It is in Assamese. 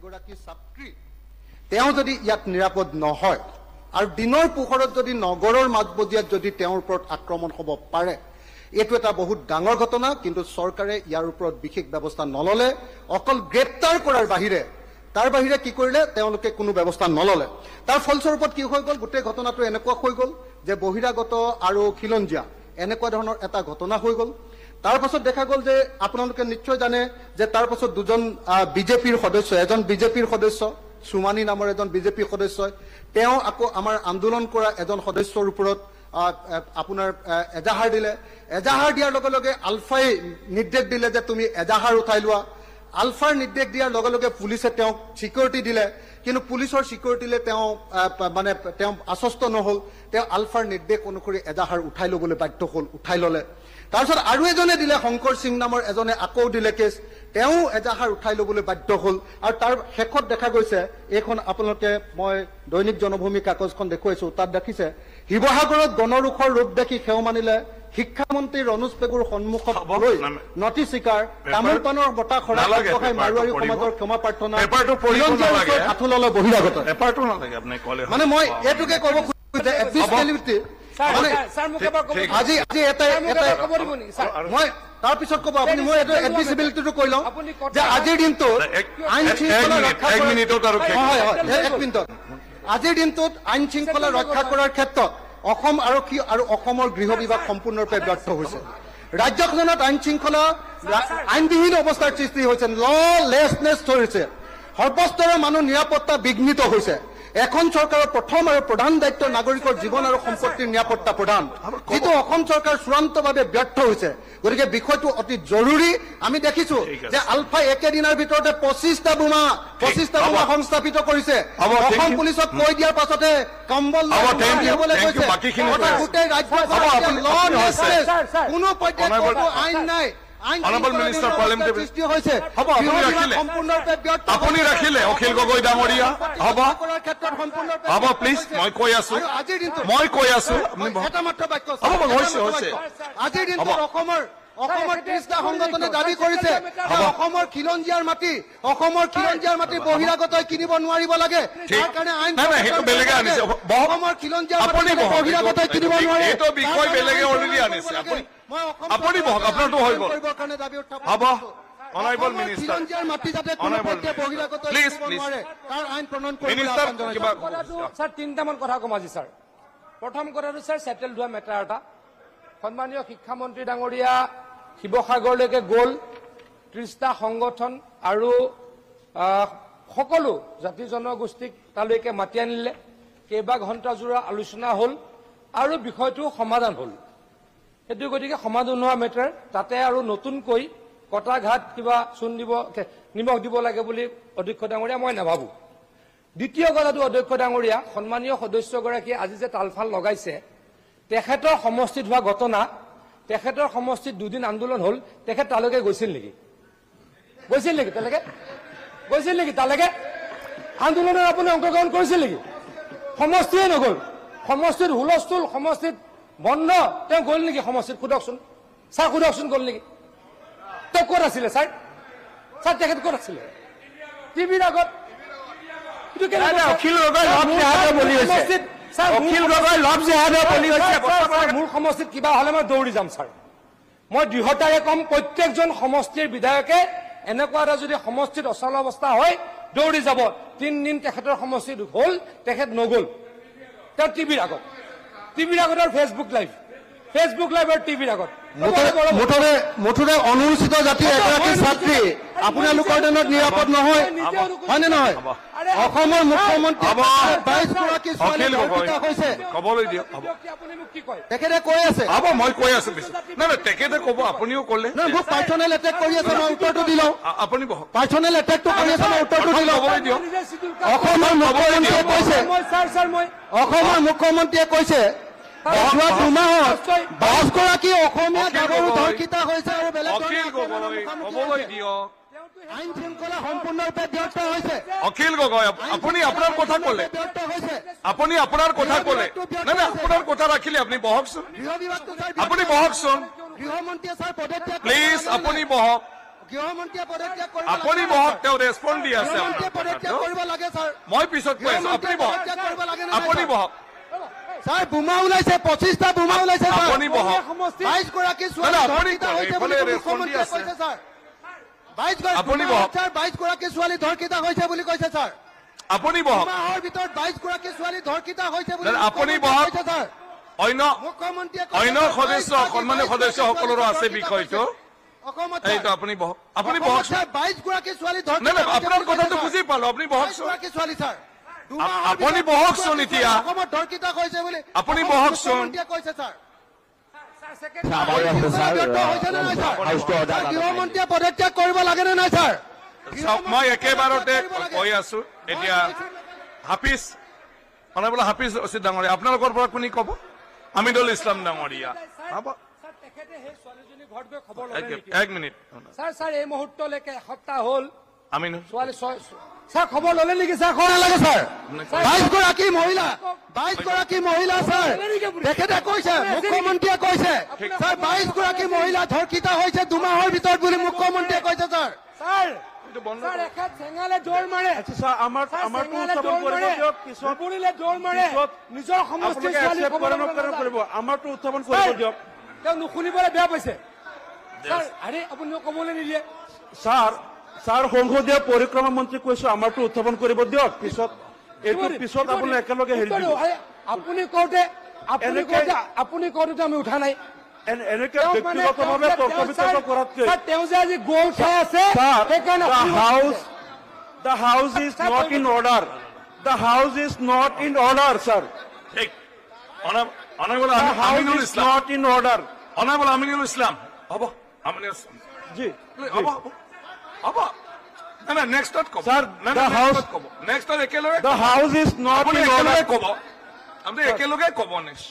এগৰাকী ছাত্ৰী তেওঁ যদি ইয়াত নিৰাপদ নহয় আৰু দিনৰ পোহৰত যদি নগৰৰ মাজমজিয়াত যদি তেওঁৰ ওপৰত আক্ৰমণ হ'ব পাৰে, এইটো এটা বহুত ডাঙৰ ঘটনা। কিন্তু চৰকাৰে ইয়াৰ ওপৰত বিশেষ ব্যৱস্থা নললে, অকল গ্ৰেপ্তাৰ কৰাৰ বাহিৰে তাৰ বাহিৰে কি কৰিলে তেওঁলোকে কোনো ব্যৱস্থা নললে। তাৰ ফলস্বৰূপত কি হৈ গ'ল, গোটেই ঘটনাটো এনেকুৱা হৈ গ'ল যে বহিৰাগত আৰু খিলঞ্জীয়া এনেকুৱা ধৰণৰ এটা ঘটনা হৈ গ'ল। তাৰ পাছত দেখা গ'ল যে আপোনালোকে নিশ্চয় জানে যে তাৰ পাছত দুজন বিজেপিৰ সদস্য, এজন বিজেপিৰ সদস্য সুমানী নামৰ এজন বিজেপি সদস্যই তেওঁ আকৌ আমাৰ আন্দোলন কৰা এজন সদস্যৰ ওপৰত আপোনাৰ এজাহাৰ দিলে। এজাহাৰ দিয়াৰ লগে লগে আলফাই নিৰ্দেশ দিলে যে তুমি এজাহাৰ উঠাই লোৱা। আলফাৰ নিৰ্দেশ দিয়াৰ লগে লগে পুলিচে তেওঁক চিকিউৰিটি দিলে, কিন্তু পুলিচৰ চিকিউৰিটিলে তেওঁ আশ্বস্ত নহ'ল। তেওঁ আলফাৰ নিৰ্দেশ অনুসৰি এজাহাৰ উঠাই ল'বলৈ বাধ্য হ'ল, উঠাই ল'লে। তাৰপিছত আৰু এজনে দিলে, শংকৰ সিং নামৰ এজনে আকৌ দিলে কেছ, তেওঁ এজাহাৰ উঠাই ল'বলৈ বাধ্য হ'ল। আৰু তাৰ শেষত দেখা গৈছে, এইখন আপোনালোকে মই দৈনিক জনভূমি কাগজখন দেখুৱাইছো, তাত দেখিছে শিৱসাগৰত গণৰোষৰ ৰূপ দেখি সেও মানিলে শিক্ষামন্ত্ৰী ৰনোজ পেগুৰ সন্মুখত লৈ নথি স্বীকাৰ, তামোল পানৰ বঁটা খৰা আগবঢ়াই মাৰোৱাৰী সমাজৰ ক্ষমা প্ৰাৰ্থনা, আঁঠু ল'লে বহিৰাগত। মানে মই এইটোকে ক'ব খুজিছো যে আজি মই তাৰ পিছত ক'ব আপুনি, মই এইটো এডমিচিবিলিটিটো কৈ লওঁ যে আজিৰ দিনটোত আইন শৃংখলা ৰক্ষা আজিৰ দিনটোত আইন শৃংখলা ৰক্ষা কৰাৰ ক্ষেত্ৰত অসম আৰক্ষী আৰু অসমৰ গৃহ বিভাগ সম্পূৰ্ণৰূপে ব্যৰ্থ হৈছে। ৰাজ্যখনত আইন শৃংখলা আইনবিহীন অৱস্থাৰ সৃষ্টি হৈছে, ললেছনেছ হৈছে, সৰ্বস্তৰৰ মানুহ নিৰাপত্তা বিঘ্নিত হৈছে। এখন চৰকাৰৰ প্ৰথম আৰু প্ৰধান দায়িত্ব নাগৰিকৰ জীৱন আৰু সম্পত্তিৰ নিৰাপত্তা প্ৰদান, যিটো অসম চৰকাৰ চূড়ান্তভাৱে ব্যৰ্থ হৈছে। গতিকে বিষয়টো অতি জৰুৰী। আমি দেখিছো যে আলফাই একেদিনৰ ভিতৰতে 25টা বোমা সংস্থাপিত কৰিছে। অসম পুলিচক কৈ দিয়াৰ পাছতে কম্বল দিবলৈ কৈছে। গোটেই ৰাজ্য কোনো পৰ্যায়ত আইন নাই। Honorable Minister Parliamentary সৃষ্টি হৈছে, আপুনি ৰাখিলে অখিল গগৈ ডাঙৰীয়া হ'ব প্লিজ। মই কৈ আছো আজিৰ দিনটোত অসমৰ 30টা সংগঠনে দাবী কৰিছে অসমৰ খিলঞ্জীয়াৰ মাটি বহিৰাগতই কিনিব নোৱাৰিব লাগে। তাৰ কাৰণে আইন অসমৰ খিলঞ্জীয়াৰ মাটি বহিৰাগতই কিনিব নোৱাৰে। এইটো বিষয় বেলেগে অলৰেডি আনিছে। আপুনি বহক, আপোনাৰটো হৈ গ'ল। হ'ব অনাৰেবল মিনিষ্টাৰ, প্লিজ স্যাৰ তিনিটামান কথা কম আজি স্যাৰ। প্ৰথম কথাটো স্যাৰ চেটেল হোৱা মেটাৰ এটা, সন্মানীয় শিক্ষামন্ত্ৰী ডাঙৰীয়া শিৱসাগৰলৈকে গ'ল, 30টা সংগঠন আৰু সকলো জাতি জনগোষ্ঠীক তালৈকে মাতি আনিলে, কেইবা ঘণ্টাজোৰা আলোচনা হ'ল আৰু বিষয়টো সমাধান হ'ল। সেইটো গতিকে সমাধান হোৱা মেটাৰ, তাতে আৰু নতুনকৈ কটা ঘাট কিবা নিমখ দিব লাগে বুলি অধ্যক্ষ ডাঙৰীয়া মই নাভাবো। দ্বিতীয় কথাটো অধ্যক্ষ ডাঙৰীয়া, সন্মানীয় সদস্যগৰাকীয়ে আজি যে তালফাল লগাইছে, তেখেতৰ সমষ্টিত হোৱা ঘটনা, তেখেতৰ সমষ্টিত 2 দিন আন্দোলন হ'ল, তেখেত তালৈকে গৈছিল নেকি? তালৈকে আন্দোলনত আপুনি অংশগ্ৰহণ কৰিছিল নেকি? সমষ্টিয়ে নগ'ল, সমষ্টিত হুলস্থুল, সমষ্টিত বন্ধ, তেওঁ গ'ল নেকি সমষ্টিত? সোধকচোন ছাৰ, গ'ল নেকি? তেওঁ ক'ত আছিলে ছাৰ? তেখেত ক'ত আছিলে? টিভিৰ আগত। মোৰ সমষ্টিত কিবা হ'লে মই দৌৰি যাম ছাৰ। মই দৃঢ়তাৰে কম, প্ৰত্যেকজন সমষ্টিৰ বিধায়কে এনেকুৱা এটা যদি সমষ্টিত অচল অৱস্থা হয় দৌৰি যাব। 3 দিন তেখেতৰ সমষ্টিত হ'ল, তেখেত নগ'ল। তেওঁ টিভিৰ আগত আৰু ফেচবুক লাইভ আৰু টিভিৰ আগত। মুঠতে অনুসূচিত জাতিৰ এগৰাকী ছাত্ৰী আপোনালোকৰ দিনত নিৰাপদ নহয়, হয়নে নহয়? অসমৰ মুখ্যমন্ত্ৰী 22গৰাকী ছোৱালী হৈছে, তেখেতে কৈ আছে। হ'ব মই কৈ আছো, তেখেতে ক'ব, আপুনিও ক'লে মোক পাৰ্চনেল এটেক কৰি আছে, মই উত্তৰটো দি লওঁ। আপুনি বহক, পাৰ্চনেল এটেকটো কৰি আছে, মই উত্তৰটো দি লওঁ। অসমৰ মুখ্যমন্ত্ৰীয়ে কৈছে যোৱা 2 মাহত 10গৰাকী অসমীয়া গাভৰু ধৰ্ষিত হৈছে আৰু বেলেগ আইন শৃংখলা সম্পূৰ্ণৰূপে ব্যৰ্থ হৈছে। অখিল গগৈ, আপুনি আপোনাৰ কথা ক'লে, আপোনাৰ কথা ৰাখিলে আপুনি বহকচোন, গৃহমন্ত্ৰীয়ে ছাৰ পদত্যাগ, প্লিজ আপুনি বহক। গৃহমন্ত্ৰীয়ে পদত্যাগ কৰিব আপুনি বহক, তেওঁ ৰেছপণ্ড দি আছে গৃহমন্ত্ৰীয়ে আপোনাৰ পদত্যাগ কথাটো। কৰিব লাগে ছাৰ মই পিছত কৈ আছো, আপুনি বহক, পদত্যাগ কৰিব লাগে নে নাই, আপুনি ছাৰ? বহক, ছাৰ বোমা ওলাইছে 25টা বোমা ওলাইছে ছাৰ আপুনি বহক। 22 গৰাকী ছোৱালী নাই, আপুনি ধৰ্ষিত কওক, হৈছে বুলি এইফালে মুখ্যমন্ত্ৰীয়ে ৰেছপণ্ড দি কৈছে ছাৰ আপুনি বহক। 22 গৰাকী ছোৱালী ধৰ্ষিত হৈছে বুলি কৈছে ছাৰ আপুনি বহক, মাহৰ ভিতৰত 22 গৰাকী ছোৱালী ধৰ্ষিত হৈছে বুলি নাই, আপুনি মুখ্যমন্ত্ৰীয়ে বহক। কৈছে ছাৰ অন্য মুখ্যমন্ত্ৰীয়ে অন্য কৈছে, সদস্য 22 সন্মানীয় সদস্য সকলৰো আছে বিষয়টো। অসমত এইটো আপুনি বহক, আপুনি বহক। 22 গৰাকী ছোৱালী নাই ধৰ্ষিত নাই, হৈছে আপোনাৰ বুলি কৈছে কথাটো ছাৰ। বুজি পালো, আপুনি 22 বহকচোন। গৰাকী ছোৱালী ছাৰ আপুনি বহকচোন এতিয়া। অসমত ধৰ্ষিত হৈছে বুলি আপুনি অসমৰ বহকচোন। মুখ্যমন্ত্ৰীয়ে কৈছে ছাৰ আমাৰ ইয়াত ছাৰ, ব্যৰ্থ হৈছে নে নাই ছাৰ? হাউচটো অৰ্ডাৰ ছাৰ, গৃহমন্ত্ৰীয়ে পদত্যাগ কৰিব লাগে নে নাই ছাৰ চাওক, মই একেবাৰতে কৈ আছো এতিয়া হাফিজ অনাবলে হাফিজ ৰচিদ ডাঙৰীয়া, আপোনালোকৰ পৰা কোনে ক'ব? আমিনুল ইছলাম ডাঙৰীয়া। হ'ব, ছাৰ, তেখেতে সেই ছোৱালীজনী ঘৰত গৈ খবৰ ল'লে নেকি? এক মিনিট। ছাৰ এই মুহূৰ্তলৈকে এসপ্তাহ হ'ল আমিনুল, ছোৱালী ছাৰ খবৰ ল'লে নেকি? ছাৰ খবৰ নালাগে ছাৰ 22 গৰাকী মহিলা 22 গৰাকী মহিলা ছাৰ তেখেতে কৈছে মুখ্যমন্ত্ৰীয়ে কৈছে ছাৰ 22 গৰাকী মহিলা ধৰ্ষিত হৈছে 2 মাহৰ ভিতৰত বুলি মুখ্যমন্ত্ৰীয়ে কৈছে ছাৰ ছাৰ এইটো বন্ধ ছাৰ এখাত চেঙালে দৌৰ মাৰে স্যাৰ আমাৰ ছাৰ, আমাৰ চেঙালে উত্থাপন দৌৰ কৰিব মাৰে দিয়ক পিছত বুবুলিলে দৌৰ মাৰে পিছত নিজৰ সমষ্টিৰ আপোনালোকে ছোৱালী একচেপ্ট খবৰ কৰে ল'ব নকৰে নাযায়। কৰিব আমাৰটো উত্থাপন ছাৰ, কৰিব দিয়ক তেওঁ নুশুনিবলৈ বেয়া পাইছে ছাৰ আৰে আপুনি ক'বলৈ নিদিয়ে স্যাৰ স্যাৰ সংসদীয় পৰিক্ৰমা মন্ত্ৰী কৈছো আমাৰটো উত্থাপন কৰিব দিয়ক পিছত এইটো পিছত আপুনি একেলগে হেৰি দিব আৰে, আপুনি কওঁতে এনেকে- আপুনি কওঁতে আমি উঠা নাই এনেকে তেওঁ মানে ব্যক্তিগতভাৱে তেওঁ- তৰ্ক তেওঁ- বিতৰ্ক ছাৰ, কৰাতকৈ ছাৰ, তেওঁ যে আজি গ'ল খাই আছে স্যাৰ সেইকাৰণে আপুনি the house is Sir, not in order the house is not in order sir ঠিক অনাবলে the house Aminul is Islam, not in order অনাবলে Aminul Islam. হ'ব, আমিনুল ইছলাম, জি হ'ব হ'ব হ'ব। নাই নাই, নেক্সটত ক'ব। Sir, নাই, the নাই, house- next ত ক'ব, নেক্সটত একেলগে the house is not আপুনি in order একেলগে ক'ব, আপুনি একেলগে ক'ব নেক্সট।